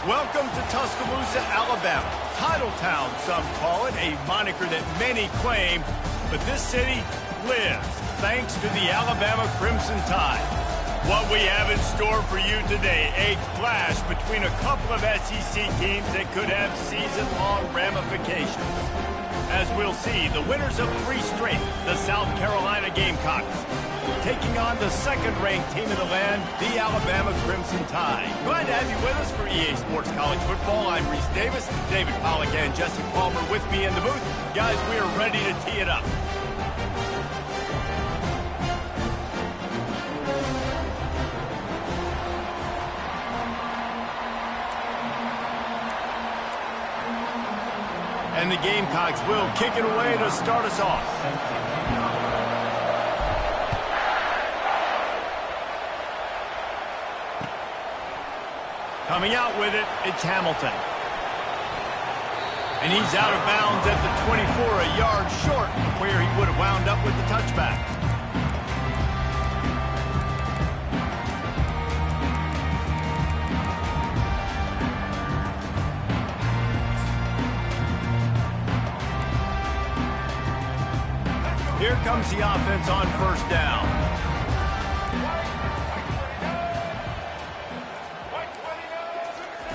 Welcome to Tuscaloosa, Alabama. Title Town, some call it, a moniker that many claim, but this city lives thanks to the Alabama Crimson Tide. What we have in store for you today, a clash between a couple of SEC teams that could have season-long ramifications. As we'll see, the winners of 3 straight, the South Carolina Gamecocks, taking on the second-ranked team in the land, the Alabama Crimson Tide. Glad to have you with us for EA Sports College Football. I'm Reese Davis, David Pollack and Jesse Palmer with me in the booth. Guys, we are ready to tee it up. And the Gamecocks will kick it away to start us off. Coming out with it, it's Hamilton. And he's out of bounds at the 24, a yard short where he would have wound up with the touchback. Here comes the offense on first down.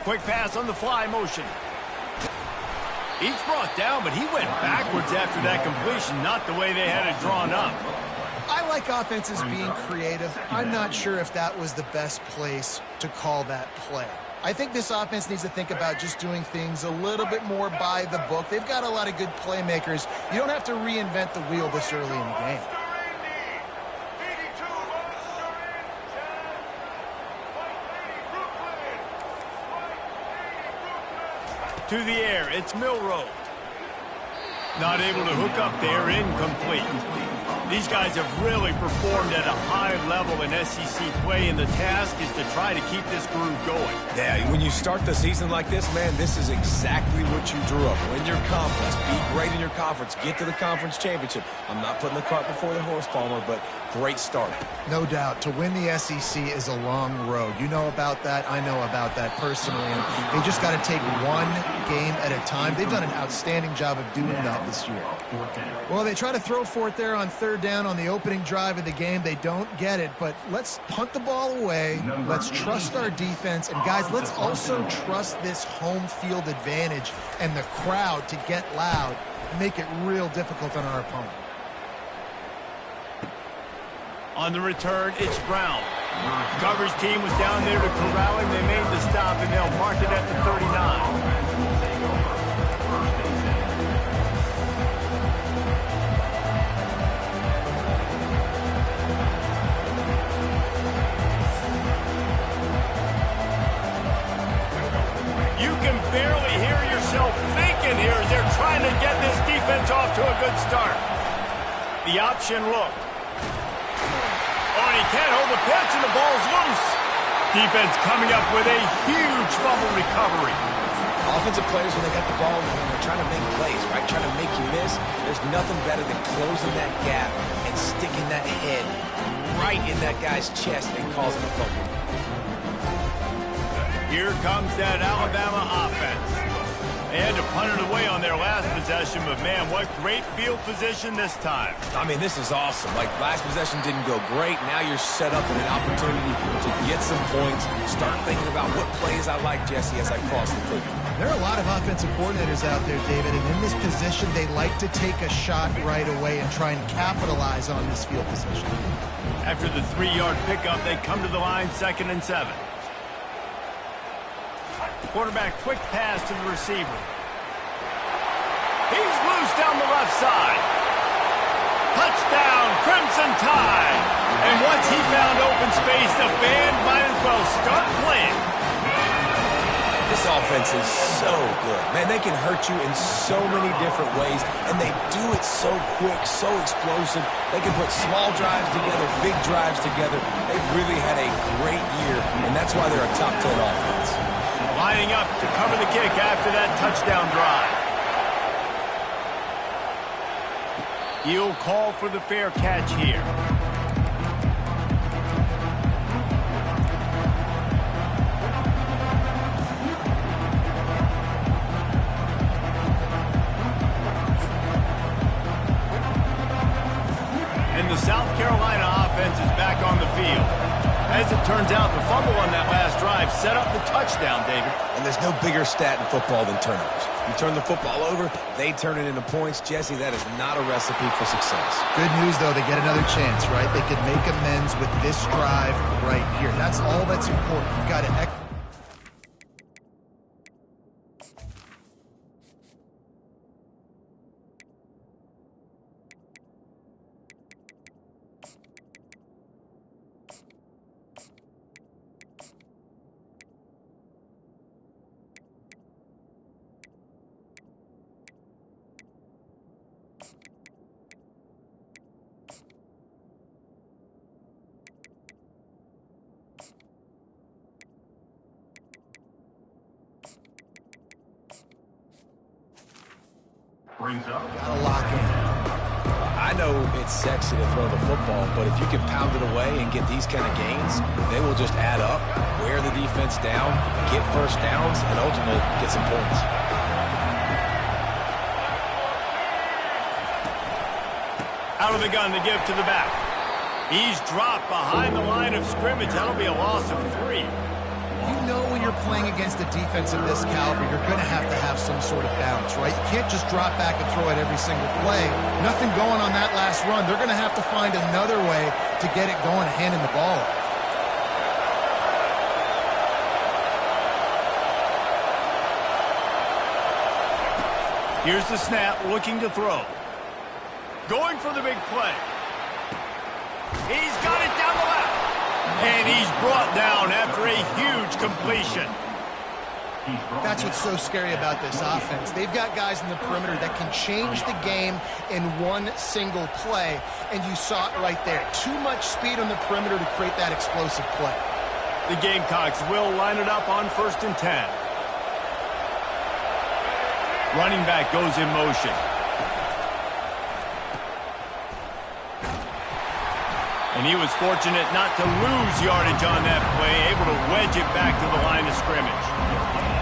Quick pass on the fly motion. He's brought down, but he went backwards after that completion, not the way they had it drawn up. I like offenses being creative. I'm not sure if that was the best place to call that play. I think this offense needs to think about just doing things a little bit more by the book. They've got a lot of good playmakers. You don't have to reinvent the wheel this early in the game. To the air, it's Milroe. Not able to hook up there, incomplete. These guys have really performed at a high level in SEC play, and the task is to try to keep this groove going. Yeah, when you start the season like this, man, this is exactly what you drew up. Win your conference, be great in your conference, get to the conference championship. I'm not putting the cart before the horse, Palmer, but great start. No doubt. To win the SEC is a long road. You know about that. I know about that personally. And they just got to take one game at a time. They've done an outstanding job of doing that this year. Well, they try to throw for it there on third down on the opening drive of the game. They don't get it, but let's punt the ball away. Let's trust our defense. And, guys, let's also trust this home field advantage and the crowd to get loud and make it real difficult on our opponent. On the return, it's Brown. Coverage team was down there to corral him. They made the stop, and they'll mark it at the 39. You can barely hear yourself thinking here as they're trying to get this defense off to a good start. The option look. Oh, and he can't hold the pitch, and the ball's loose. Defense coming up with a huge fumble recovery. Offensive players, when they got the ball, they're trying to make plays, right? Trying to make you miss. There's nothing better than closing that gap and sticking that head right in that guy's chest and causing a fumble. Here comes that Alabama offense. They had to punt it away on their last possession, but, man, what great field position this time. I mean, this is awesome. Like, last possession didn't go great. Now you're set up with an opportunity to get some points. Start thinking about what plays I like, Jesse, as I cross the field. There are a lot of offensive coordinators out there, David, and in this position, they like to take a shot right away and try and capitalize on this field position. After the 3-yard pickup, they come to the line, 2nd and 7. Quarterback quick pass to the receiver. He's loose down the left side. Touchdown, Crimson Tide. And once he found open space, the band might as well start playing. This offense is so good. Man, they can hurt you in so many different ways, and they do it so quick, so explosive. They can put small drives together, big drives together. They've really had a great year, and that's why they're a top 10 offense. Lining up to cover the kick after that touchdown drive. He'll call for the fair catch here. Turns out the fumble on that last drive set up the touchdown, David. And there's no bigger stat in football than turnovers. You turn the football over, they turn it into points. Jesse, that is not a recipe for success. Good news, though, they get another chance, right? They can make amends with this drive right here. That's all that's important. You've got to gotta lock in. I know it's sexy to throw the football, but if you can pound it away and get these kind of gains, they will just add up, wear the defense down, get first downs, and ultimately get some points. Out of the gun to give to the back. He's dropped behind the line of scrimmage. That'll be a loss of 3. You know when you're playing against a defense of this caliber, you're going to have some sort of balance, right? You can't just drop back and throw it every single play. Nothing going on that last run. They're going to have to find another way to get it going, handing the ball off. Here's the snap, looking to throw. Going for the big play. He's got it down the left. And he's brought down after a huge completion. That's what's so scary about this offense. They've got guys in the perimeter that can change the game in one single play, and you saw it right there. Too much speed on the perimeter to create that explosive play. The Gamecocks will line it up on 1st and 10. Running back goes in motion. And he was fortunate not to lose yardage on that play, able to wedge it back to the line of scrimmage.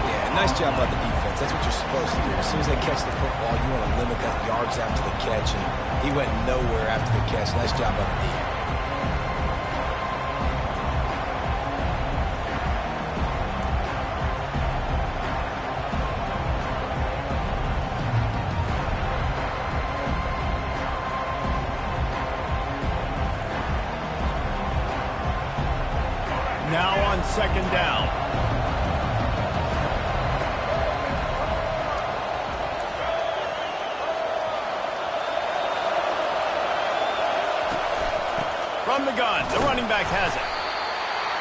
Yeah, nice job by the defense. That's what you're supposed to do. As soon as they catch the football, you want to limit that yards after the catch, and he went nowhere after the catch. Nice job by the defense. Now on 2nd down. From the gun, the running back has it.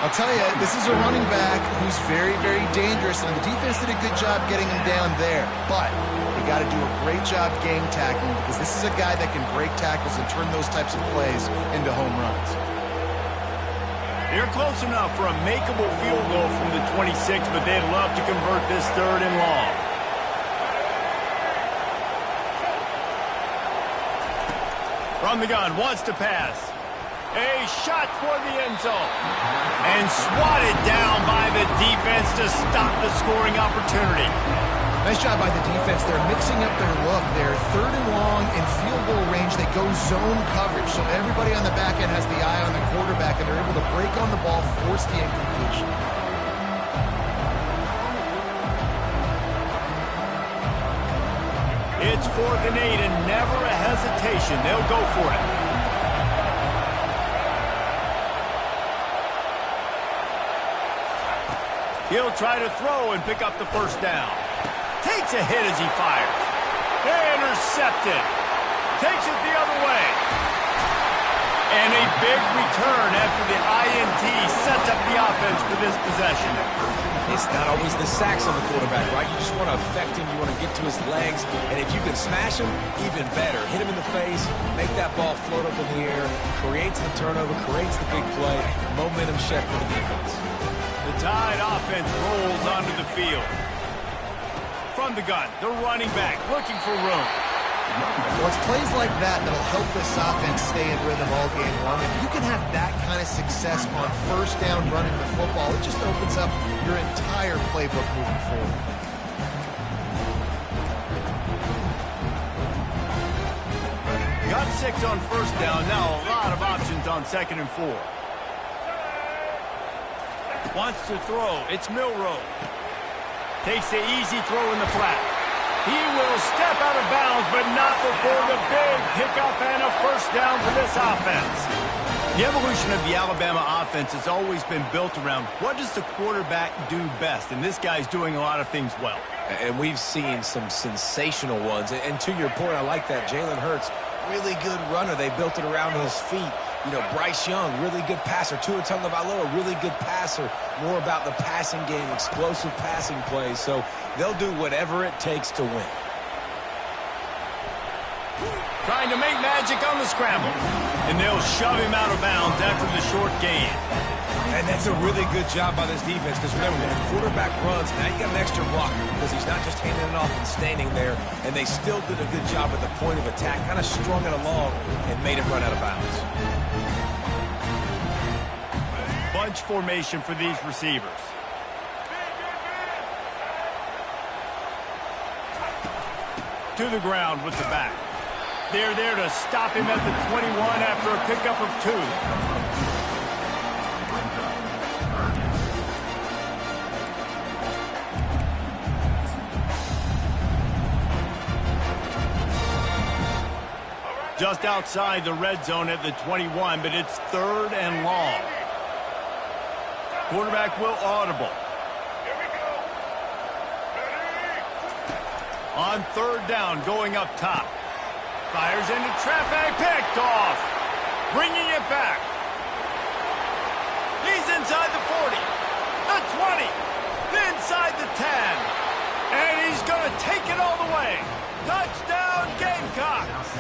I'll tell you, this is a running back who's very, very dangerous, and the defense did a good job getting him down there. But you got to do a great job game tackling, because this is a guy that can break tackles and turn those types of plays into home runs. They're close enough for a makeable field goal from the 26, but they'd love to convert this 3rd and long. From the gun, wants to pass. A shot for the end zone. And swatted down by the defense to stop the scoring opportunity. Nice job by the defense. They're mixing up their look. They're 3rd and long in field goal range. They go zone coverage, so everybody on the back end has the eye on the quarterback, and they're able to break on the ball, force the incompletion. It's 4th and 8, and never a hesitation. They'll go for it. He'll try to throw and pick up the 1st down. Takes a hit as he fires. Intercepted. Takes it the other way. And a big return after the INT sets up the offense for this possession. It's not always the sacks on the quarterback, right? You just want to affect him. You want to get to his legs. And if you can smash him, even better. Hit him in the face, make that ball float up in the air, creates the turnover, creates the big play, momentum shift for the defense. The Tide offense rolls onto the field. From the gun, the running back looking for room. Well, it's plays like that that'll help this offense stay in rhythm all game long. If you can have that kind of success on 1st down running the football, it just opens up your entire playbook moving forward. Got 6 on 1st down. Now a lot of options on 2nd and 4. Wants to throw. It's Milroe. Takes the easy throw in the flat. He will step out of bounds, but not before the big pickup and a first down for this offense. The evolution of the Alabama offense has always been built around what does the quarterback do best, and this guy's doing a lot of things well. And we've seen some sensational ones. And to your point, I like that. Jalen Hurts, really good runner. They built it around his feet. You know, Bryce Young, really good passer. Tua Tagovailoa, really good passer. More about the passing game, explosive passing plays. So they'll do whatever it takes to win. Trying to make magic on the scramble. And they'll shove him out of bounds after the short gain. And that's a really good job by this defense, because remember, when the quarterback runs, now you got an extra blocker, because he's not just handing it off and standing there, and they still did a good job at the point of attack, kind of strung it along and made him run out of bounds. Bunch formation for these receivers. To the ground with the back. They're there to stop him at the 21 after a pickup of 2. Just outside the red zone at the 21, but it's 3rd and long. Quarterback will audible. On 3rd down, going up top. Fires into traffic, picked off. Bringing it back. He's inside the 40, the 20, inside the 10. And he's going to take it all the way. Touchdown, Gamecocks.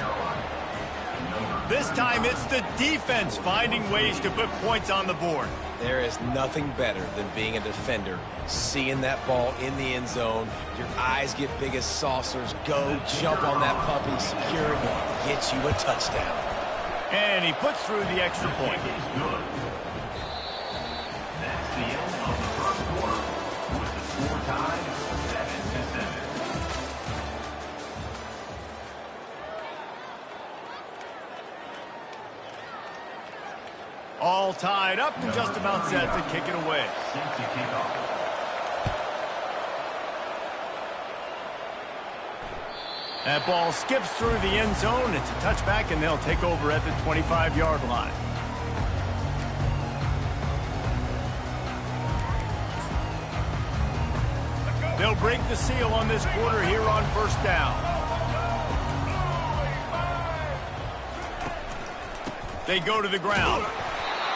This time it's the defense finding ways to put points on the board. There is nothing better than being a defender, seeing that ball in the end zone. Your eyes get big as saucers. Go jump on that puppy, secure it, get you a touchdown. And he puts through the extra point. That's the end of the first quarter with the score tied 7-7. All tied up and just about set to kick it away. That ball skips through the end zone. It's a touchback, and they'll take over at the 25-yard line. They'll break the seal on this quarter here on 1st down. They go to the ground.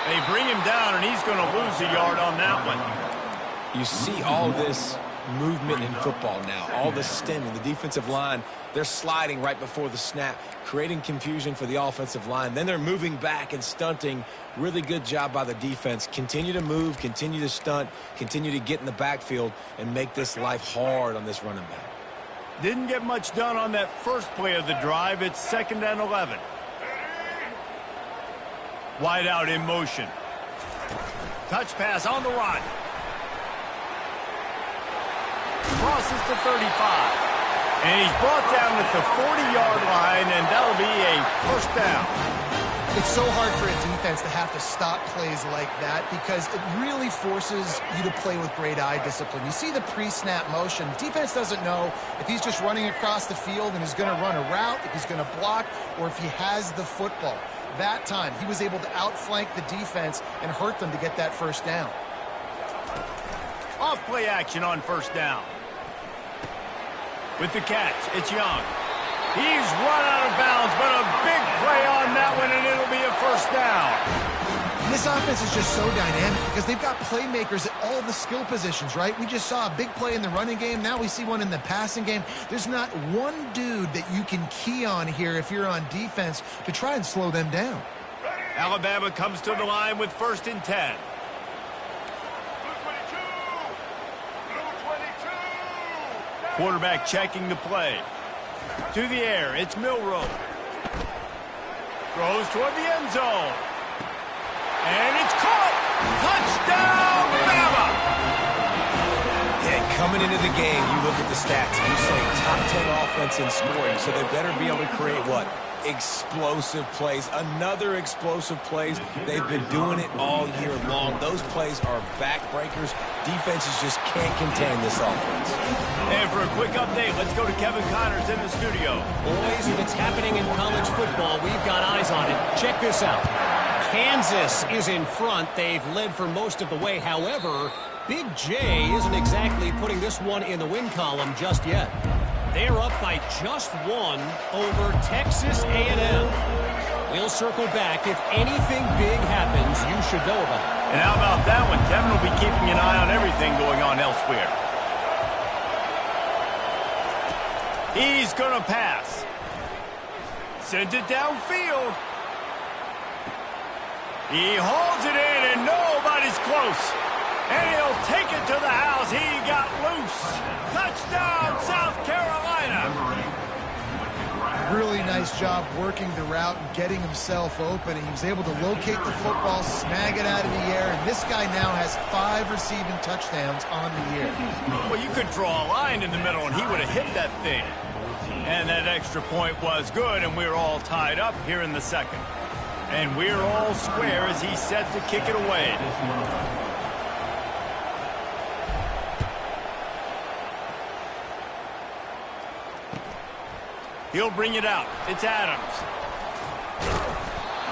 They bring him down, and he's going to lose a yard on that one. You see all this movement in football now, all the stemming, the defensive line, they're sliding right before the snap, creating confusion for the offensive line. Then they're moving back and stunting. Really good job by the defense. Continue to move, continue to stunt, continue to get in the backfield and make this life hard on this running back. Didn't get much done on that first play of the drive. It's 2nd and 11. Wide out in motion. Touch pass on the run. Crosses to 35. And he's brought down at the 40-yard line, and that'll be a 1st down. It's so hard for a defense to have to stop plays like that because it really forces you to play with great eye discipline. You see the pre-snap motion. Defense doesn't know if he's just running across the field and is going to run a route, if he's going to block, or if he has the football. That time, he was able to outflank the defense and hurt them to get that 1st down. Off play action on 1st down. With the catch, it's Young. He's run out of bounds, but a big play on that one, and it'll be a 1st down. This offense is just so dynamic because they've got playmakers at all the skill positions, right? We just saw a big play in the running game. Now we see one in the passing game. There's not one dude that you can key on here if you're on defense to try and slow them down. Alabama comes to the line with 1st and 10. Quarterback checking the play. To the air, it's Milroe. Throws toward the end zone. And it's caught! Touchdown, Bama! Yeah, coming into the game, you look at the stats, and you say top 10 offense in scoring, so they better be able to create what? explosive plays. Another explosive plays. They've been doing it all year long. Those plays are backbreakers. Defenses just can't contain this offense. And for a quick update, let's go to Kevin Connors in the studio. Boys, if it's happening in college football, we've got eyes on it. Check this out. Kansas is in front. They've led for most of the way. However, Big J isn't exactly putting this one in the win column just yet. They're up by just one over Texas A&M. We'll circle back. If anything big happens, you should know about it. And how about that one? Kevin will be keeping an eye on everything going on elsewhere. He's going to pass. Sends it downfield. He hauls it in, and nobody's close. And he'll take it to the house. He got loose. Touchdown, South Carolina. Really nice job working the route and getting himself open. And he was able to locate the football, snag it out of the air. And this guy now has 5 receiving touchdowns on the year. Well, you could draw a line in the middle, and he would have hit that thing. And that extra point was good, and we're all tied up here in the second. And we're all square as he's set to kick it away. He'll bring it out. It's Adams.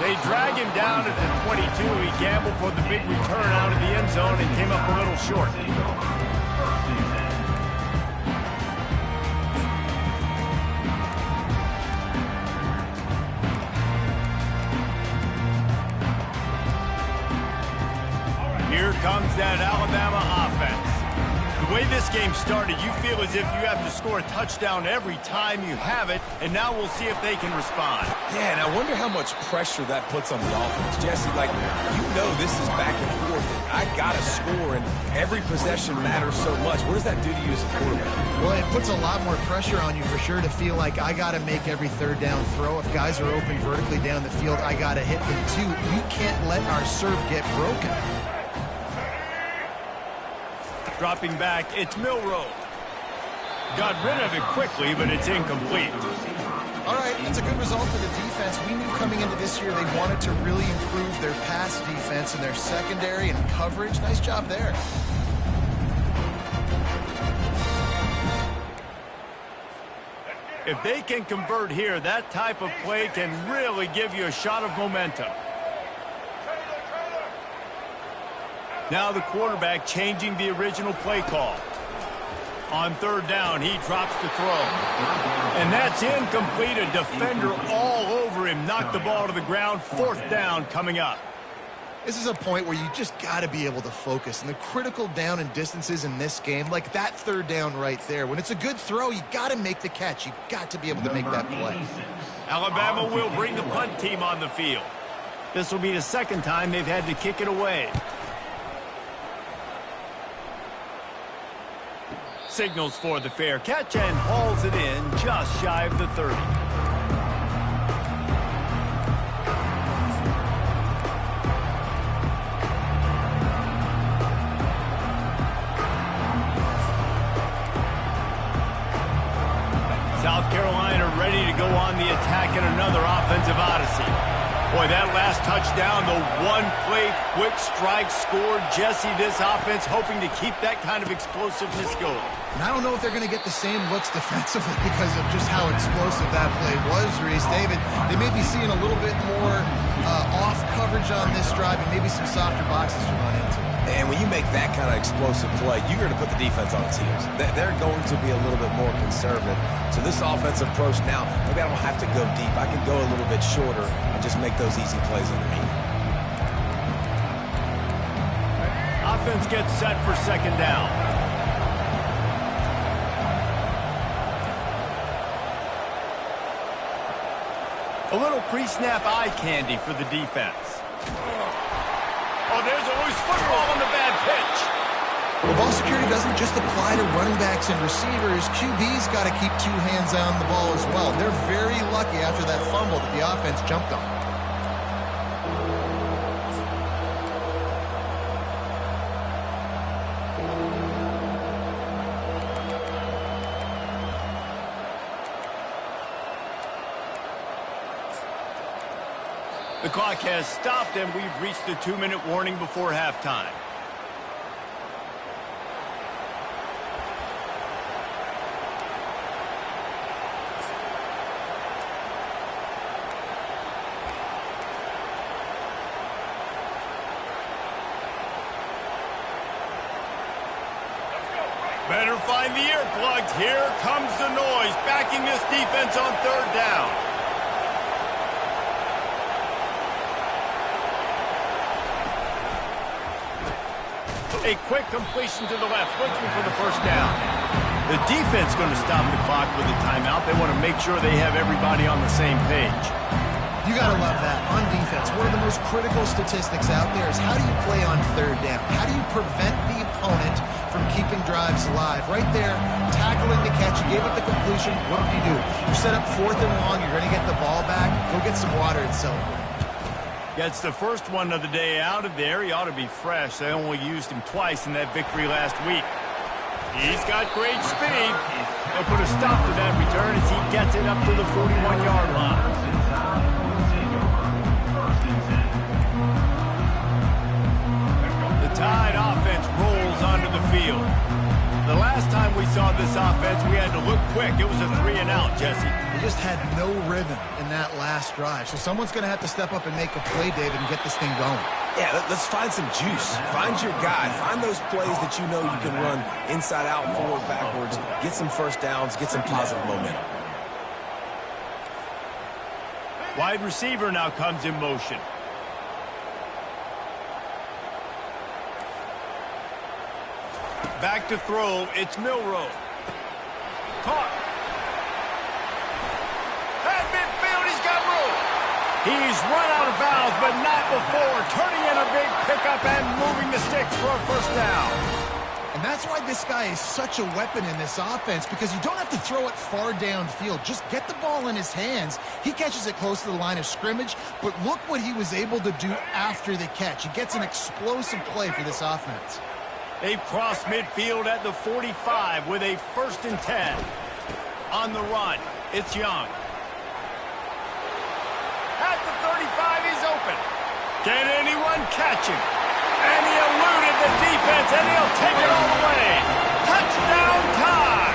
They drag him down at the 22. He gambled for the big return out of the end zone and came up a little short. Here comes that Alabama offense. The way this game started, you feel as if you have to score a touchdown every time you have it, and now we'll see if they can respond. Yeah, and I wonder how much pressure that puts on the offense. Jesse, like, you know this is back and forth. I got to score, and every possession matters so much. What does that do to you as a quarterback? Well, it puts a lot more pressure on you for sure to feel like I got to make every third down throw. If guys are open vertically down the field, I got to hit them too. We can't let our serve get broken. Dropping back, it's Milroe. Got rid of it quickly, but it's incomplete. All right, that's a good result for the defense. We knew coming into this year they wanted to really improve their pass defense and their secondary and coverage. Nice job there. If they can convert here, that type of play can really give you a shot of momentum. Now the quarterback changing the original play call. On third down, he drops the throw. And that's incomplete. A defender all over him. Knocked the ball to the ground. Fourth down coming up. This is a point where you just got to be able to focus. And the critical down and distances in this game, like that third down right there, when it's a good throw, you got to make the catch. You've got to be able to make that play. Alabama will bring the punt team on the field. This will be the second time they've had to kick it away. Signals for the fair catch and hauls it in just shy of the 30. South Carolina ready to go on the attack in another offensive odyssey. Boy, that last touchdown, the one-play quick strike scored. Jesse, this offense hoping to keep that kind of explosiveness going. And I don't know if they're going to get the same looks defensively because of just how explosive that play was, Reese. David, they may be seeing a little bit more off coverage on this drive and maybe some softer boxes to run into. And when you make that kind of explosive play, you're going to put the defense on its heels. They're going to be a little bit more conservative. So this offensive approach now, maybe I don't have to go deep. I can go a little bit shorter and just make those easy plays underneath. Offense gets set for second down. A little pre-snap eye candy for the defense. Oh, there's a loose football on the bad pitch. Well, ball security doesn't just apply to running backs and receivers. QB's got to keep 2 hands on the ball as well. They're very lucky after that fumble that the offense jumped on. The clock has stopped, and we've reached the 2-minute warning before halftime. Better find the earplugs. Here comes the noise, backing this defense on third down. A quick completion to the left, looking for the first down. The defense going to stop the clock with a timeout. They want to make sure they have everybody on the same page. You got to love that. On defense, one of the most critical statistics out there is how do you play on third down? How do you prevent the opponent from keeping drives alive? Right there, tackling the catch. You gave up the completion. What do? You set up 4th and long. You're going to get the ball back. Go get some water and celebrate. Gets the first one of the day out of there. He ought to be fresh. They only used him twice in that victory last week. He's got great speed. They'll put a stop to that return as he gets it up to the 41-yard line. The Tide offense rolls onto the field. The last time we saw this offense, we had to look quick. It was a 3-and-out, Jesse. They just had no rhythm in that last drive. So someone's going to have to step up and make a play, David, and get this thing going. Yeah, let's find some juice. Find your guy. Find those plays that you know you can run inside out, forward, backwards. Get some first downs. Get some positive momentum. Wide receiver now comes in motion. Back to throw. It's Milroe. Caught. At midfield, he's got room. He's run out of bounds, but not before. Turning in a big pickup and moving the sticks for a first down. And that's why this guy is such a weapon in this offense, because you don't have to throw it far downfield. Just get the ball in his hands. He catches it close to the line of scrimmage, but look what he was able to do after the catch. He gets an explosive play for this offense. They've crossed midfield at the 45 with a 1st and 10. On the run, it's Young. At the 35, he's open. Can anyone catch him? And he eluded the defense, and he'll take it all the way. Touchdown Tide!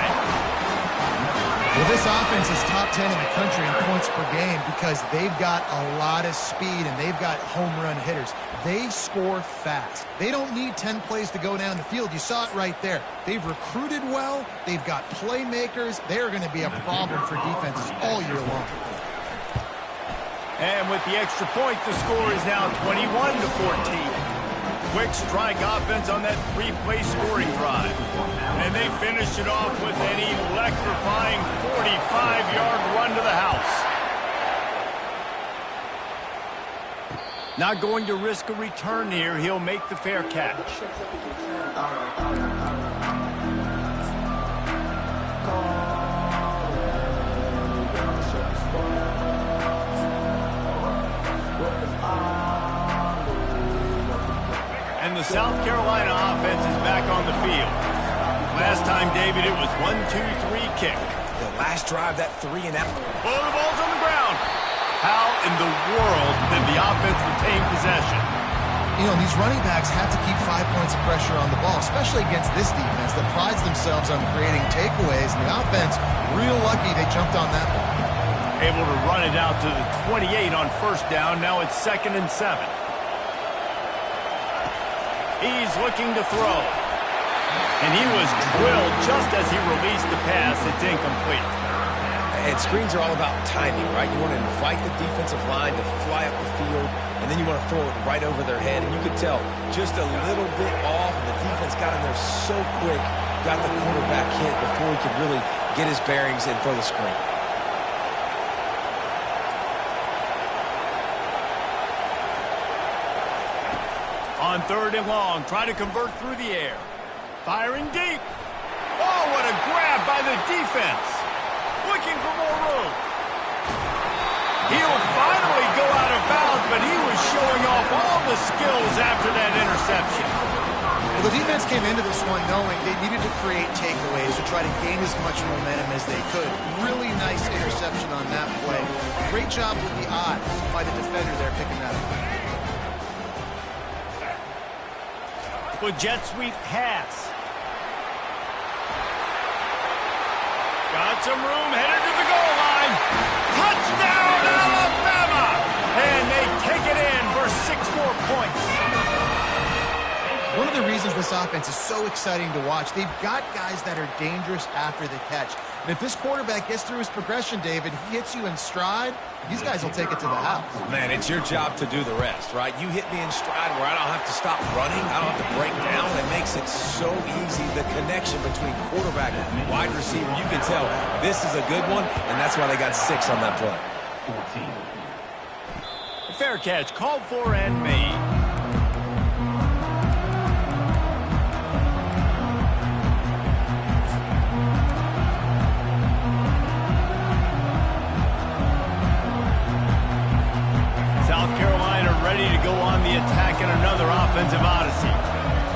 Well, this offense is top 10 in the country in points per game because they've got a lot of speed and they've got home run hitters. They score fast. They don't need 10 plays to go down the field. You saw it right there. They've recruited well. They've got playmakers. They're going to be a problem for defenses all year long. And with the extra point, the score is now 21-14. Quick strike offense on that 3-play scoring drive. And they finish it off with an electrifying 45-yard run to the house. Not going to risk a return here. He'll make the fair catch. And the South Carolina offense is back on the field. Last time, David, it was 1-2-3 kick. The last drive, that 3-and-out. Well, the ball's on the ground. How in the world did the offense retain possession? You know, these running backs have to keep 5 points of pressure on the ball, especially against this defense that prides themselves on creating takeaways. And the offense, real lucky they jumped on that ball. Able to run it out to the 28 on first down. Now it's 2nd and 7. He's looking to throw. And he was drilled just as he released the pass. It's incomplete. And screens are all about timing, right? You want to invite the defensive line to fly up the field, and then you want to throw it right over their head. And you could tell just a little bit off, and the defense got in there so quick, got the quarterback hit before he could really get his bearings and throw the screen. On 3rd and long, trying to convert through the air. Firing deep. Oh, what a grab by the defense. Looking for more room. He'll finally go out of bounds, but he was showing off all the skills after that interception. The The defense came into this one knowing they needed to create takeaways to try to gain as much momentum as they could. Really nice interception on that play. Great job with the eyes by the defender there picking that up. With jet sweep pass. Got some room, headed to the goal line. Touchdown, Alabama! And they take it in for 6 more points. One of the reasons this offense is so exciting to watch, they've got guys that are dangerous after the catch. And if this quarterback gets through his progression, David, he hits you in stride, these guys will take it to the house. Man, it's your job to do the rest, right? You hit me in stride where I don't have to stop running. I don't have to break down. It makes it so easy. The connection between quarterback and wide receiver, you can tell this is a good one, and that's why they got 6 on that play. 14. Fair catch called for and made. South Carolina ready to go on the attack in another offensive odyssey.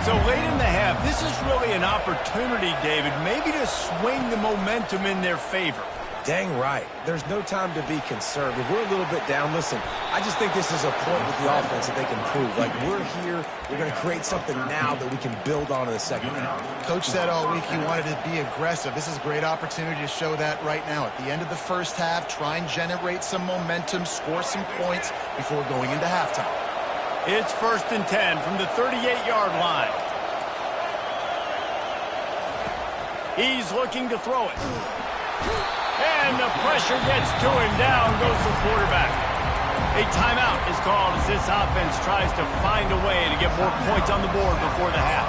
So late in the half, this is really an opportunity, David, maybe to swing the momentum in their favor. Dang right. There's no time to be conservative. We're a little bit down. Listen, I just think this is a point with the offense that they can prove. Like, we're here. We're going to create something now that we can build on in the second half. Coach said all week he wanted to be aggressive. This is a great opportunity to show that right now. At the end of the first half, try and generate some momentum, score some points before going into halftime. It's 1st and 10 from the 38-yard line. He's looking to throw it. And the pressure gets to him. Down goes the quarterback. A timeout is called as this offense tries to find a way to get more points on the board before the half.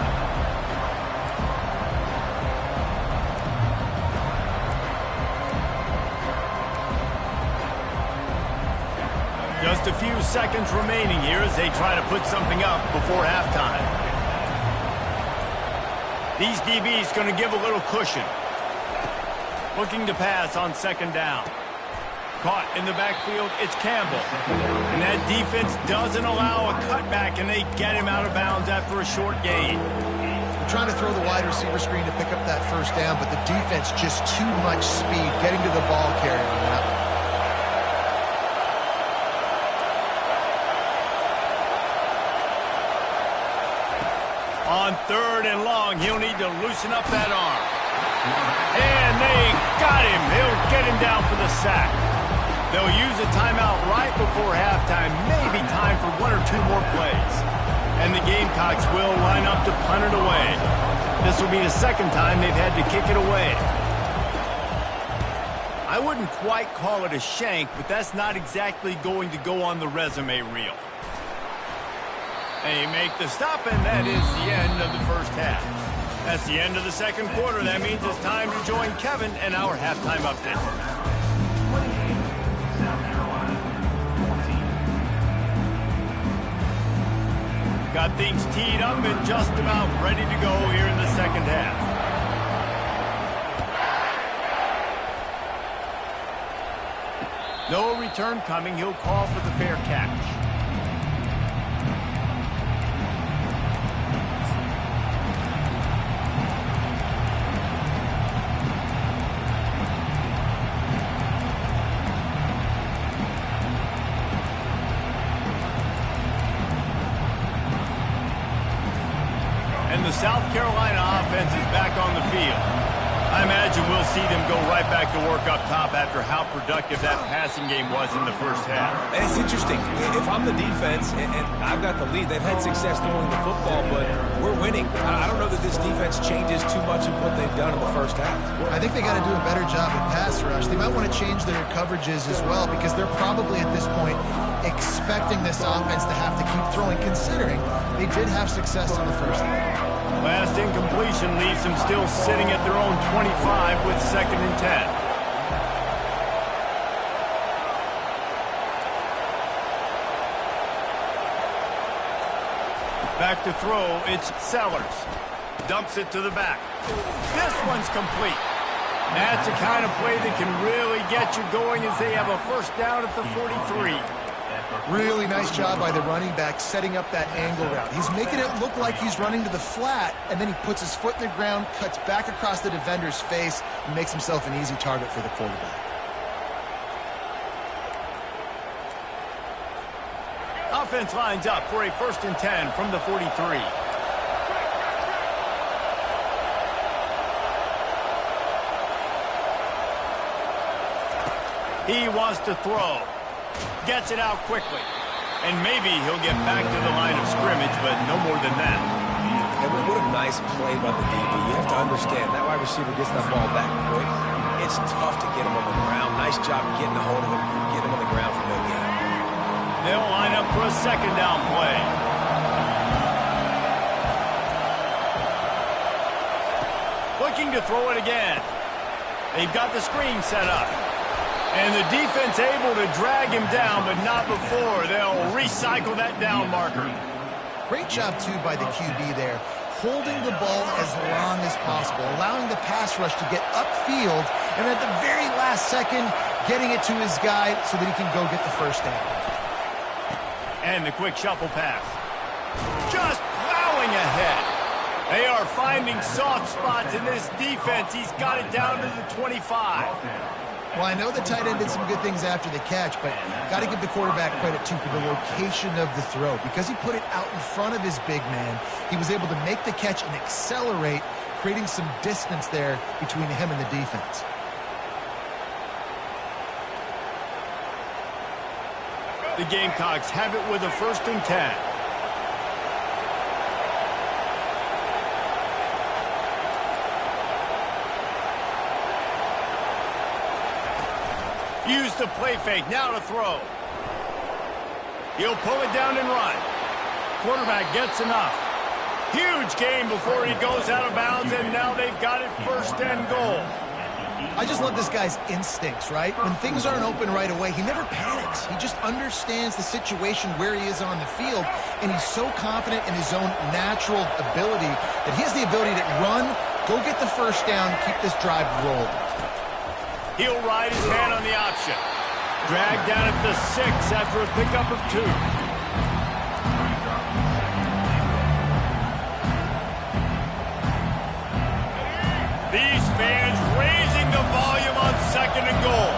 Just a few seconds remaining here as they try to put something up before halftime. These DBs going to give a little cushion. Looking to pass on 2nd down. Caught in the backfield, it's Campbell. And that defense doesn't allow a cutback, and they get him out of bounds after a short gain. They're trying to throw the wide receiver screen to pick up that 1st down, but the defense just too much speed getting to the ball carrier on that one. On 3rd and long, he'll need to loosen up that arm. And they got him. He'll get him down for the sack. They'll use a timeout right before halftime. Maybe time for 1 or 2 more plays. And the Gamecocks will line up to punt it away. This will be the 2nd time they've had to kick it away. I wouldn't quite call it a shank, but that's not exactly going to go on the resume reel. They make the stop, and that is the end of the first half. That's the end of the 2nd quarter. That means it's time to join Kevin and our halftime update. 28, South Carolina, 14. Got things teed up and just about ready to go here in the 2nd half. No return coming. He'll call for the fair catch. And the South Carolina offense is back on the field. I imagine we'll see them go right back to work up top after how productive that passing game was in the first half. And it's interesting. If I'm the defense and I've got the lead, they've had success throwing the football, but we're winning. I don't know that this defense changes too much of what they've done in the first half. I think they got to do a better job at pass rush. They might want to change their coverages as well because they're probably at this point expecting this offense to have to keep throwing, considering they did have success in the first half. Last incompletion leaves them still sitting at their own 25 with 2nd and 10. Back to throw, it's Sellers. Dumps it to the back. This one's complete. That's the kind of play that can really get you going as they have a 1st down at the 43. Really nice job by the running back setting up that angle route. He's making it look like he's running to the flat, and then he puts his foot in the ground, cuts back across the defender's face, and makes himself an easy target for the quarterback. Offense lines up for a 1st and 10 from the 43. He wants to throw. Gets it out quickly. And maybe he'll get back to the line of scrimmage, but no more than that. And what a nice play by the DB. You have to understand, that wide receiver gets that ball back quick. It's tough to get him on the ground. Nice job getting a hold of him, getting him on the ground for no gain. They'll line up for a 2nd down play. Looking to throw it again. They've got the screen set up. And the defense able to drag him down, but not before. They'll recycle that down marker. Great job, too, by the QB there, holding the ball as long as possible, allowing the pass rush to get upfield, and at the very last second, getting it to his guy so that he can go get the 1st down. And the quick shuffle pass. Just plowing ahead. They are finding soft spots in this defense. He's got it down to the 25. Well, I know the tight end did some good things after the catch, but got to give the quarterback credit, too, for the location of the throw. Because he put it out in front of his big man, he was able to make the catch and accelerate, creating some distance there between him and the defense. The Gamecocks have it with a 1st and 10. Use the play fake, now to throw. He'll pull it down and run. Quarterback gets enough. Huge gain before he goes out of bounds, and now they've got it 1st and goal. I just love this guy's instincts, right? When things aren't open right away, he never panics. He just understands the situation where he is on the field, and he's so confident in his own natural ability that he has the ability to run, go get the 1st down, keep this drive rolling. He'll ride his hand on the option. Dragged down at the 6 after a pickup of 2. These fans raising the volume on 2nd and goal.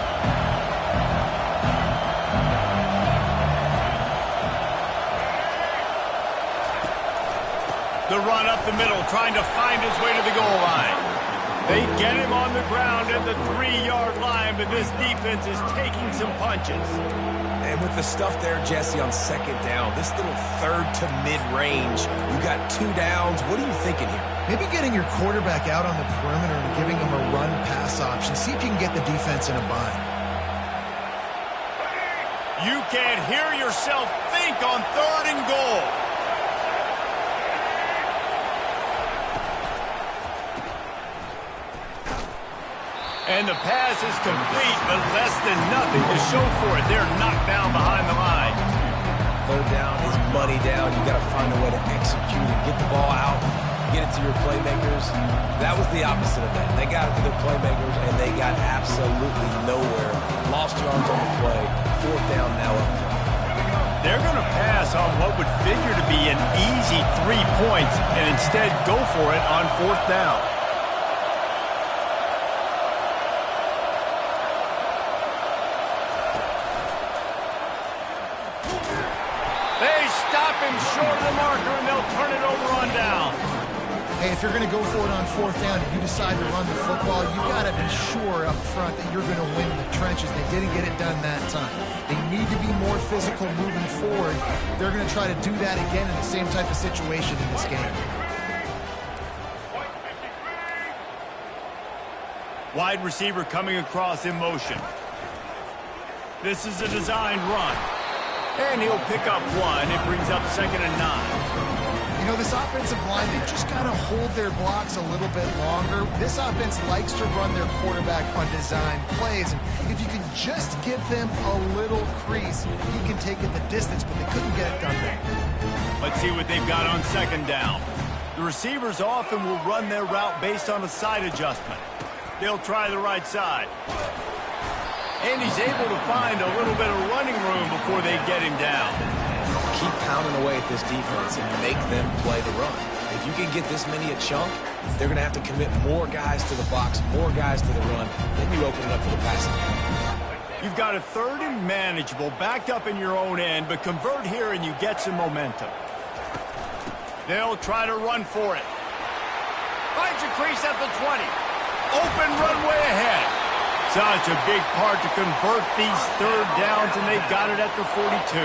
The run up the middle, trying to find his way to the goal line. They get him on the ground at the 3-yard line, but this defense is taking some punches. And with the stuff there, Jesse, on 2nd down, this little 3rd to mid-range, you got 2 downs. What are you thinking here? Maybe getting your quarterback out on the perimeter and giving him a run-pass option. See if you can get the defense in a bind. You can't hear yourself think on 3rd and goal. And the pass is complete, but less than nothing to show for it. They're knocked down behind the line. 3rd down is money down. You got to find a way to execute and get the ball out, get it to your playmakers. That was the opposite of that. They got it to their playmakers, and they got absolutely nowhere. Lost yards on the play. 4th down now up. They're going to pass on what would figure to be an easy 3 points and instead go for it on 4th down. Short of the marker, and they'll turn it over on down. Hey, if you're going to go for it on 4th down, if you decide to run the football, you got to be sure up front that you're going to win the trenches. They didn't get it done that time. They need to be more physical moving forward. They're going to try to do that again in the same type of situation in this game. Wide receiver coming across in motion. This is a designed run. And he'll pick up 1. It brings up 2nd and 9. You know, this offensive line, they just got to hold their blocks a little bit longer. This offense likes to run their quarterback on design plays. And if you can just give them a little crease, he can take it the distance, but they couldn't get it done there. Let's see what they've got on 2nd down. The receivers often will run their route based on a side adjustment. They'll try the right side. And he's able to find a little bit of running room before they get him down. Keep pounding away at this defense and make them play the run. If you can get this many a chunk, they're going to have to commit more guys to the box, more guys to the run. Then you open it up for the passing game. You've got a 3rd and manageable, backed up in your own end, but convert here and you get some momentum. They'll try to run for it. Finds a crease at the 20. Open runway ahead. Such a big part to convert these 3rd downs, and they got it at the 42.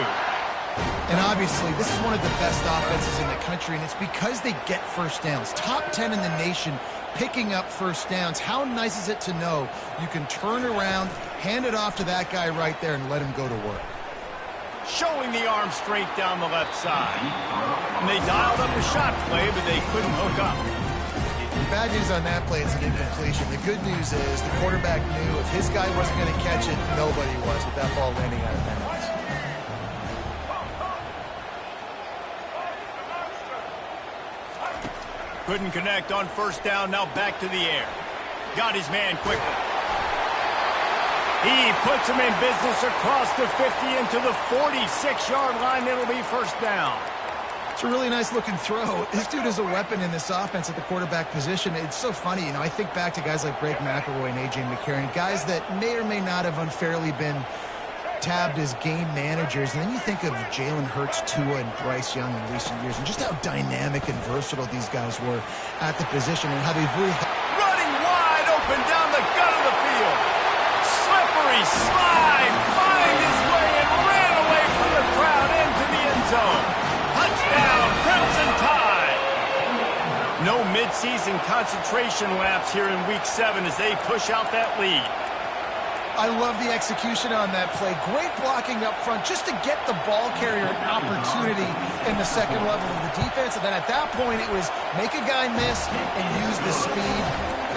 And obviously, this is one of the best offenses in the country, and it's because they get first downs. Top 10 in the nation picking up first downs. How nice is it to know you can turn around, hand it off to that guy right there, and let him go to work. Showing the arm straight down the left side. And they dialed up a shot play, but they couldn't hook up. Bad news on that play, it's an incompletion. The good news is the quarterback knew if his guy wasn't going to catch it, nobody was with that ball landing out of bounds. Couldn't connect on first down, now back to the air. Got his man quickly. He puts him in business across the 50 into the 46-yard line. It'll be first down. It's a really nice looking throw. This dude is a weapon in this offense at the quarterback position. It's so funny, you know, I think back to guys like Greg McElroy and A.J. McCarron, guys that may or may not have unfairly been tabbed as game managers. And then you think of Jalen Hurts, Tua, and Bryce Young in recent years, and just how dynamic and versatile these guys were at the position and how they've really... Running wide open down the gut of the field. Slippery slide, find his way and ran away from the crowd into the end zone. Touchdown, Crimson Tide. No midseason concentration laps here in Week 7 as they push out that lead. I love the execution on that play. Great blocking up front just to get the ball carrier an opportunity in the second level of the defense. And then at that point, it was make a guy miss and use the speed.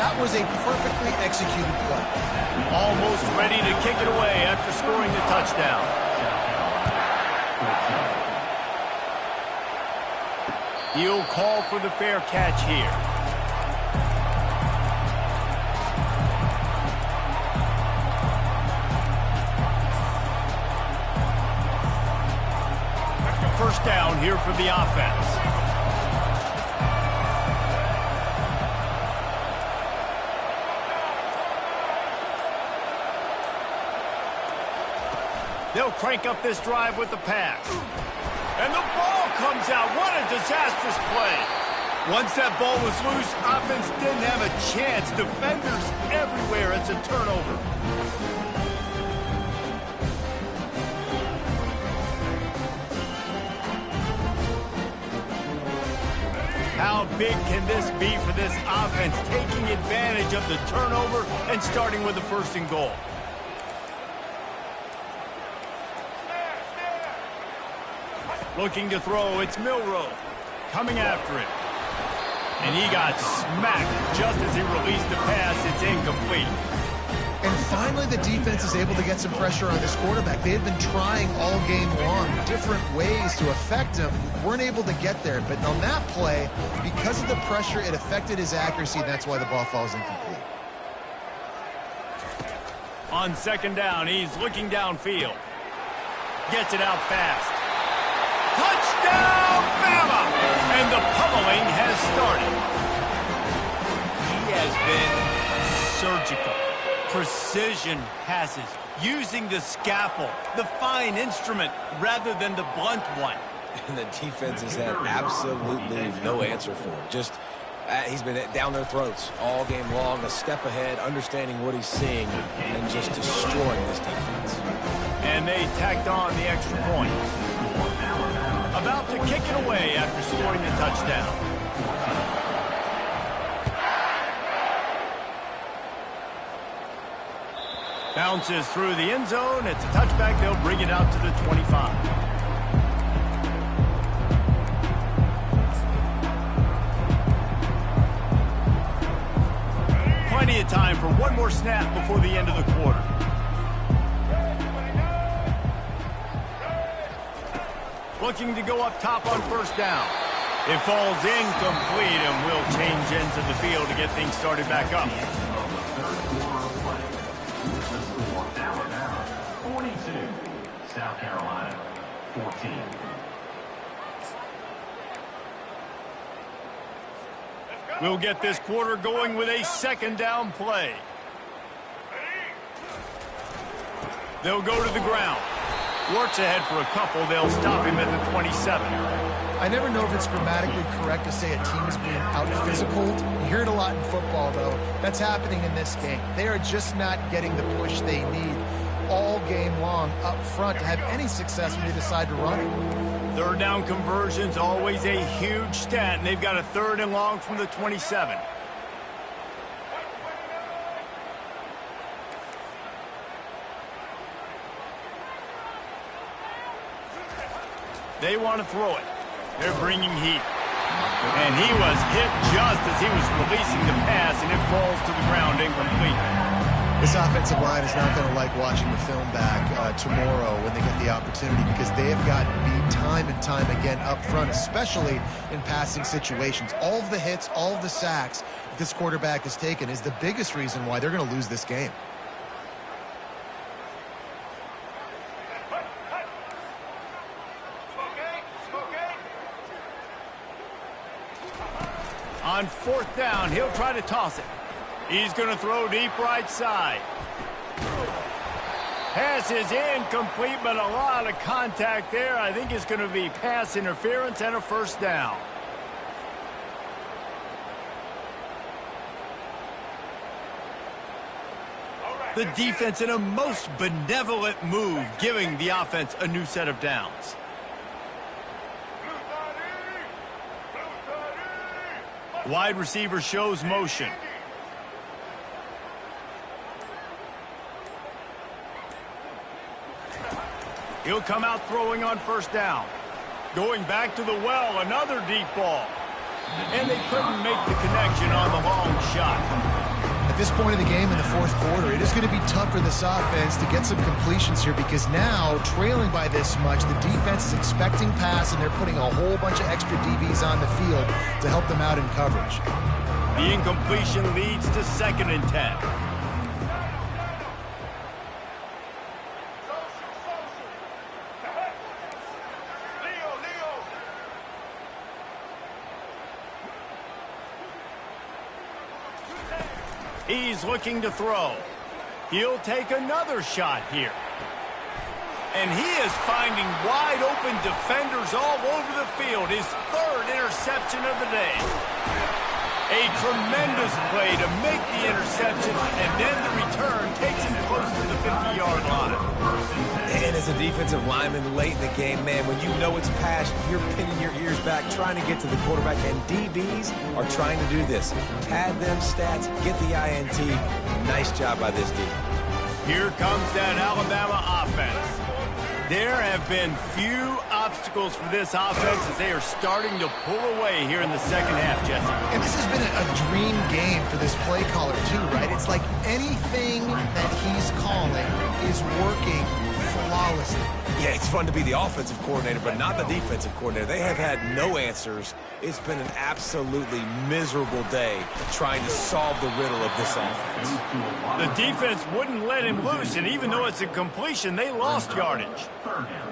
That was a perfectly executed play. Almost ready to kick it away after scoring the touchdown. He'll call for the fair catch here. First down here for the offense. They'll crank up this drive with the pass. And the ball comes out. What a disastrous play. Once that ball was loose, offense didn't have a chance. Defenders everywhere. It's a turnover. How big can this be for this offense, taking advantage of the turnover and starting with the 1st and goal? Looking to throw, it's Milroe coming after it. And he got smacked just as he released the pass. It's incomplete. And finally, the defense is able to get some pressure on this quarterback. They had been trying all game long different ways to affect him. Weren't able to get there. But on that play, because of the pressure, it affected his accuracy, and that's why the ball falls incomplete. On second down, he's looking downfield. Gets it out fast. Touchdown, Bama! And the pummeling has started. He has been surgical. Precision passes, using the scalpel, the fine instrument, rather than the blunt one. And the defense has had absolutely no answer for it. Just, he's been down their throats all game long, a step ahead, understanding what he's seeing, and just destroying this defense. And they tacked on the extra point. About to kick it away after scoring the touchdown. Bounces through the end zone. It's a touchback. They'll bring it out to the 25. Plenty of time for one more snap before the end of the quarter. Looking to go up top on first down. It falls incomplete and will change ends of the field to get things started back up. 22, South Carolina, 14. We'll get this quarter going with a second down play. They'll go to the ground. Works ahead for a couple. They'll stop him at the 27. I never know if it's grammatically correct to say a team is being out-physical. You hear it a lot in football, though. That's happening in this game. They are just not getting the push they need all game long up front to have any success when they decide to run it. Third down conversion's always a huge stat, and they've got a 3rd and long from the 27. They want to throw it. They're bringing heat. And he was hit just as he was releasing the pass, and it falls to the ground incomplete. This offensive line is not going to like watching the film back tomorrow when they get the opportunity, because they have gotten beat time and time again up front, especially in passing situations. All of the hits, all of the sacks that this quarterback has taken is the biggest reason why they're going to lose this game. On 4th down, he'll try to toss it. He's going to throw deep right side. Pass is incomplete, but a lot of contact there. I think it's going to be pass interference and a 1st down. The defense in a most benevolent move, giving the offense a new set of downs. Wide receiver shows motion. He'll come out throwing on 1st down. Going back to the well, another deep ball. And they couldn't make the connection on the long shot. At this point in the game in the 4th quarter, it is going to be tough for this offense to get some completions here, because now, trailing by this much, the defense is expecting pass, and they're putting a whole bunch of extra DBs on the field to help them out in coverage. The incompletion leads to 2nd and 10. He's looking to throw. He'll take another shot here. And he is finding wide open defenders all over the field. His 3rd interception of the day. A tremendous play to make the interception, and then the return takes him close to the 50-yard line. And as a defensive lineman late in the game, man, when you know it's pass, you're pinning your ears back, trying to get to the quarterback, and DBs are trying to do this. Pad them stats, get the INT. Nice job by this D. Here comes that Alabama offense. There have been few obstacles for this offense as they are starting to pull away here in the 2nd half, Jesse. And this has been a dream game for this play caller, too, right? It's like anything that he's calling is working flawlessly. Yeah, it's fun to be the offensive coordinator, but not the defensive coordinator. They have had no answers. It's been an absolutely miserable day trying to solve the riddle of this offense. The defense wouldn't let him loose, and even though it's a completion, they lost yardage.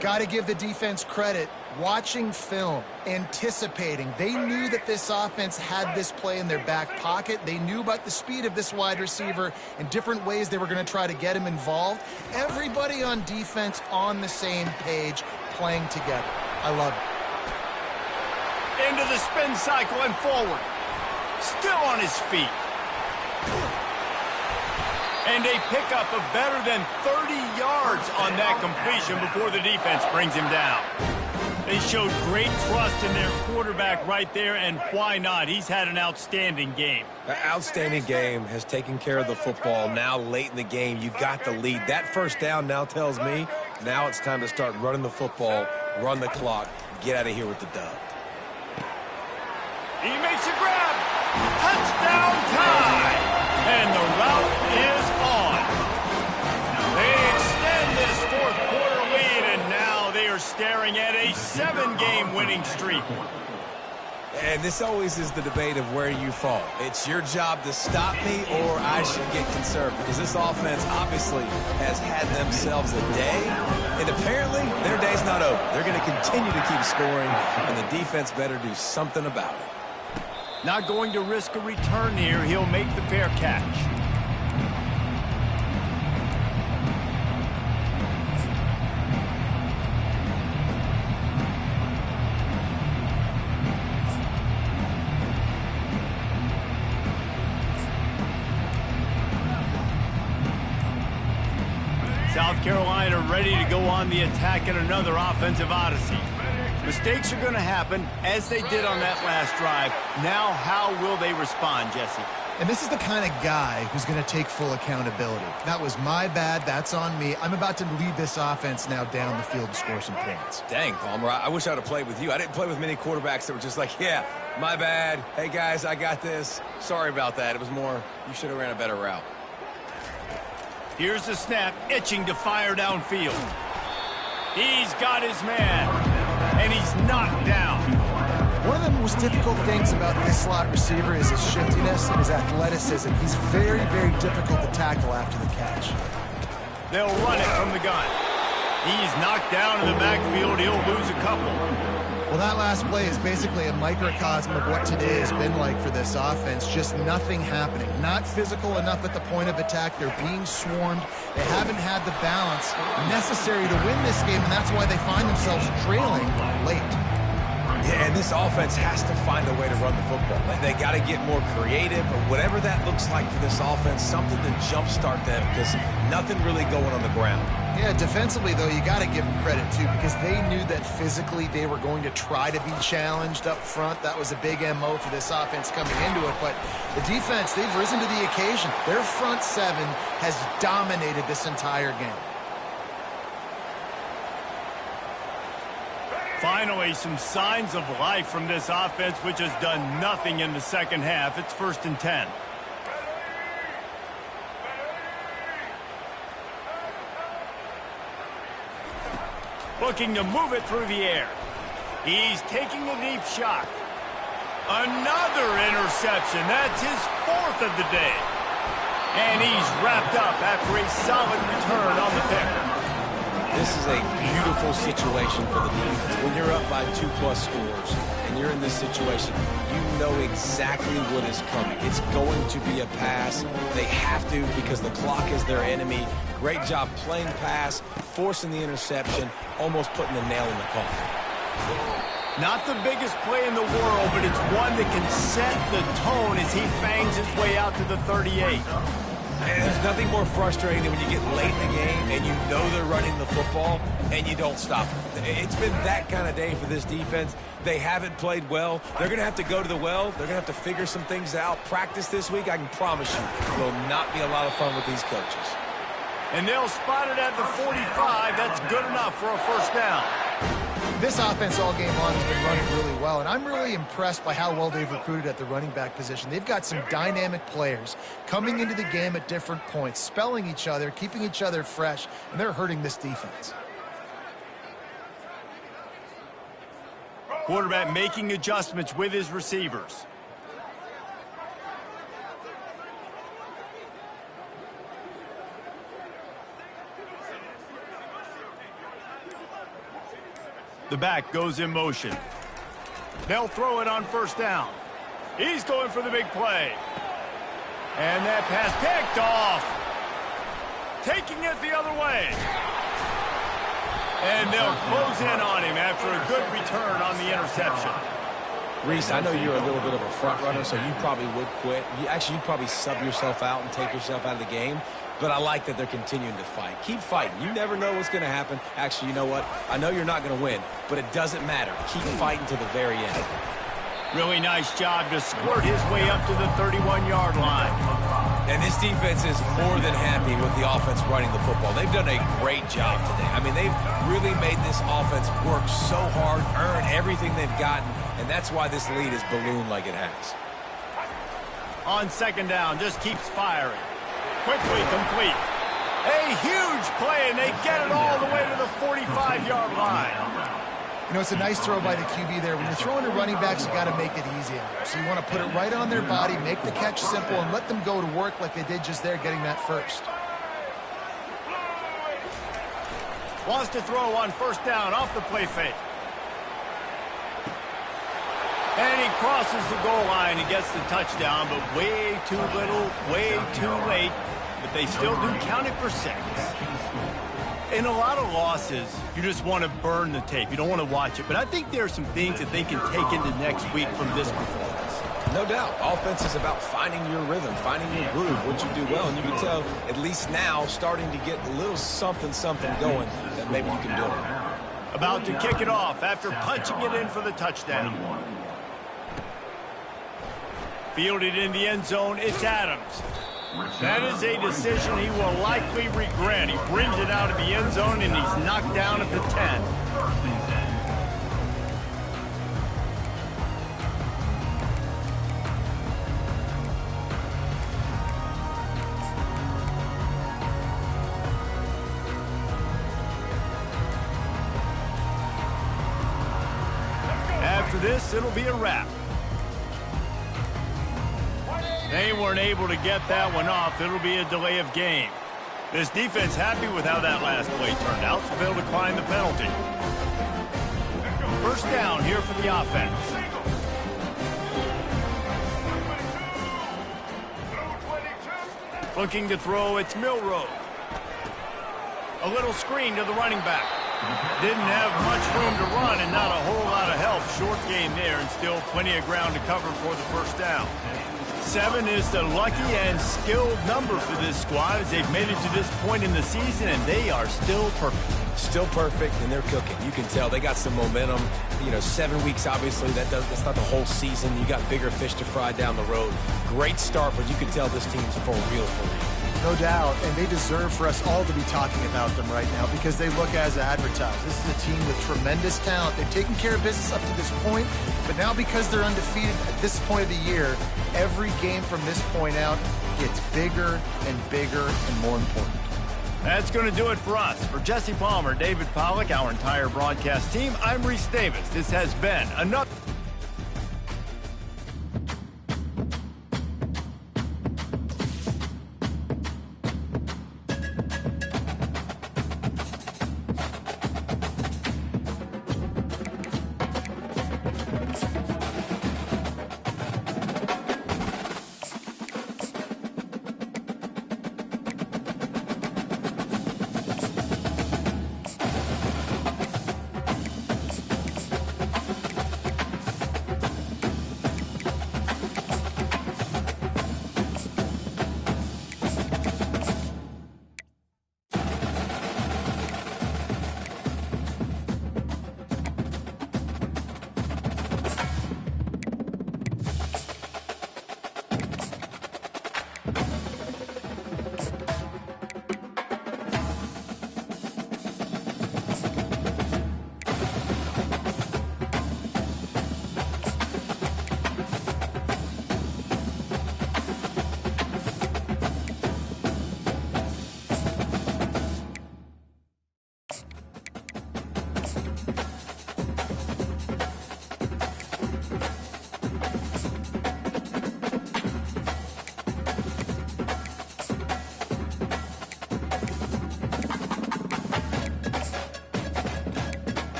Got to give the defense credit. Watching film, anticipating. They knew that this offense had this play in their back pocket. They knew about the speed of this wide receiver and different ways they were going to try to get him involved. Everybody on defense on the same page, playing together. I love it. Into the spin cycle and forward. Still on his feet. And a pickup of better than 30 yards on that completion before the defense brings him down. They showed great trust in their quarterback right there, and why not? He's had an outstanding game. An outstanding game, has taken care of the football. Now late in the game, you got the lead. That 1st down now tells me now it's time to start running the football, run the clock, get out of here with the dub. He makes a grab. Touchdown time. And the route is on. They extend this 4th quarter lead, and now they are staring at a 7-game winning streak. And this always is the debate of where you fall. It's your job to stop me or I should get conserved, because this offense obviously has had themselves a day, and apparently their day's not over. They're going to continue to keep scoring, and the defense better do something about it. Not going to risk a return here. He'll make the fair catch. South Carolina ready to go on the attack in another offensive odyssey. Mistakes are going to happen, as they did on that last drive. Now, how will they respond, Jesse? And this is the kind of guy who's going to take full accountability. That was my bad. That's on me. I'm about to lead this offense now down the field to score some points. Dang, Palmer, I wish I would have played with you. I didn't play with many quarterbacks that were just like, yeah, my bad. Hey, guys, I got this. Sorry about that. It was more, you should have ran a better route. Here's the snap, itching to fire downfield. He's got his man, and he's knocked down. One of the most difficult things about this slot receiver is his shiftiness and his athleticism. He's very, very difficult to tackle after the catch. They'll run it from the gun. He's knocked down in the backfield. He'll lose a couple. Well, that last play is basically a microcosm of what today has been like for this offense. Just nothing happening. Not physical enough at the point of attack. They're being swarmed. They haven't had the balance necessary to win this game, and that's why they find themselves trailing late. Yeah, and this offense has to find a way to run the football. They got to get more creative, or whatever that looks like for this offense, something to jumpstart them, because nothing really going on the ground. Yeah, defensively, though, you got to give them credit, too, because they knew that physically they were going to try to be challenged up front. That was a big MO for this offense coming into it. But the defense, they've risen to the occasion. Their front seven has dominated this entire game. Finally, some signs of life from this offense, which has done nothing in the second half. It's 1st and 10. Looking to move it through the air. He's taking a deep shot. Another interception. That's his 4th of the day. And he's wrapped up after a solid return on the pick. This is a beautiful situation for the defense. When you're up by 2+ scores and you're in this situation, you know exactly what is coming. It's going to be a pass. They have to, because the clock is their enemy. Great job playing pass, forcing the interception, almost putting the nail in the coffin. Not the biggest play in the world, but it's one that can set the tone as he bangs his way out to the 38. And there's nothing more frustrating than when you get late in the game and you know they're running the football and you don't stop them. It's been that kind of day for this defense. They haven't played well. They're going to have to go to the well. They're going to have to figure some things out. Practice this week, I can promise you, will not be a lot of fun with these coaches. And they'll spot it at the 45. That's good enough for a 1st down. This offense all game long has been running really well, and I'm really impressed by how well they've recruited at the running back position. They've got some dynamic players coming into the game at different points, spelling each other, keeping each other fresh, and they're hurting this defense. Quarterback making adjustments with his receivers. The back goes in motion. They'll throw it on 1st down. He's going for the big play. And that pass picked off. Taking it the other way. And they'll close in on him after a good return on the interception. Reese, I know you're a little bit of a front runner, so you probably would quit. You'd probably sub yourself out and take yourself out of the game. But I like that they're continuing to fight. Keep fighting. You never know what's going to happen. Actually, you know what? I know you're not going to win, but it doesn't matter. Keep fighting to the very end. Really nice job to squirt his way up to the 31-yard line. And this defense is more than happy with the offense running the football. They've done a great job today. I mean, they've really made this offense work so hard, earn everything they've gotten, and that's why this lead is ballooned like it has. On 2nd down, just keeps firing. Quickly complete. A huge play, and they get it all the way to the 45-yard line. You know, it's a nice throw by the QB there. When you're throwing to running backs, you got to make it easy on them. So you want to put it right on their body, make the catch simple, and let them go to work like they did just there, getting that first. Wants to throw on first down off the play fake. And he crosses the goal line and gets the touchdown, but way too little, way too late. But they still do count it for 6. In a lot of losses, you just want to burn the tape. You don't want to watch it. But I think there are some things that they can take into next week from this performance. No doubt. Offense is about finding your rhythm, finding your groove, what you do well. And you can tell, at least now, starting to get a little something going that maybe you can do it. About to kick it off after punching it in for the touchdown. Fielded in the end zone, it's Adams. That is a decision he will likely regret. He brings it out of the end zone, and he's knocked down at the 10. After this, it'll be a wrap. They weren't able to get that one off. It'll be a delay of game. This defense happy with how that last play turned out, so they'll decline the penalty. First down here for the offense. Looking to throw, it's Milroe. A little screen to the running back. Didn't have much room to run and not a whole lot of help. Short game there and still plenty of ground to cover for the first down. 7 is the lucky and skilled number for this squad as they've made it to this point in the season, and they are still perfect. Still perfect, and they're cooking. You can tell they got some momentum. You know, 7 weeks, obviously, that's not the whole season. You got bigger fish to fry down the road. Great start, but you can tell this team's for real. No doubt, and they deserve for us all to be talking about them right now because they look as advertised. This is a team with tremendous talent. They've taken care of business up to this point, but now because they're undefeated at this point of the year, every game from this point out gets bigger and bigger and more important. That's going to do it for us. For Jesse Palmer, David Pollack, our entire broadcast team, I'm Reese Davis. This has been another